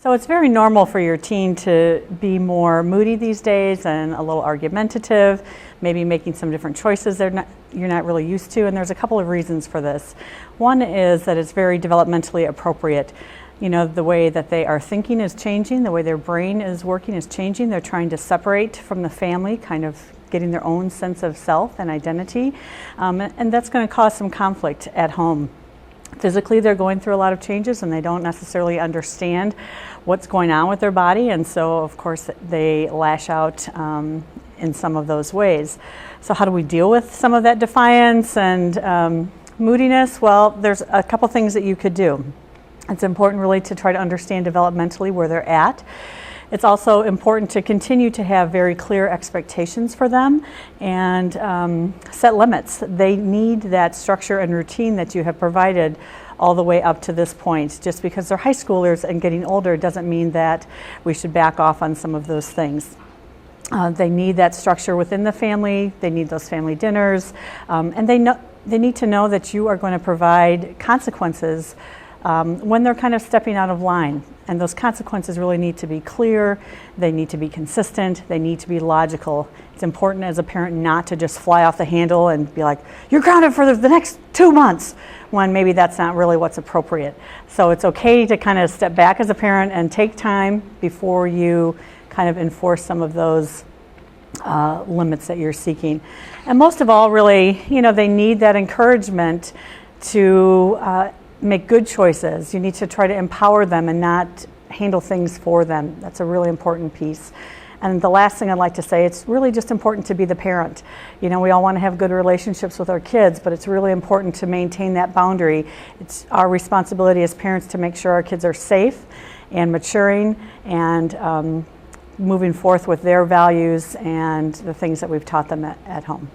So it's very normal for your teen to be more moody these days and a little argumentative, maybe making some different choices you're not really used to, and there's a couple of reasons for this. One is that it's very developmentally appropriate. You know, the way that they are thinking is changing, the way their brain is working is changing. They're trying to separate from the family, kind of getting their own sense of self and identity, and that's going to cause some conflict at home. Physically, they're going through a lot of changes and they don't necessarily understand what's going on with their body, and so of course they lash out in some of those ways. So how do we deal with some of that defiance and moodiness? Well, there's a couple things that you could do. It's important really to try to understand developmentally where they're at. It's also important to continue to have very clear expectations for them and set limits. They need that structure and routine that you have provided all the way up to this point. Just because they're high schoolers and getting older doesn't mean that we should back off on some of those things. They need that structure within the family. They need those family dinners, and they need to know that you are going to provide consequences when they're kind of stepping out of line. And those consequences really need to be clear, they need to be consistent, they need to be logical. It's important as a parent not to just fly off the handle and be like, you're grounded for the next 2 months, when maybe that's not really what's appropriate. So it's okay to kind of step back as a parent and take time before you kind of enforce some of those limits that you're seeking. And most of all, really, you know, they need that encouragement to make good choices. You need to try to empower them and not handle things for them. That's a really important piece. And the last thing I'd like to say, it's really just important to be the parent. You know, we all want to have good relationships with our kids, but it's really important to maintain that boundary. It's our responsibility as parents to make sure our kids are safe and maturing and moving forth with their values and the things that we've taught them at home.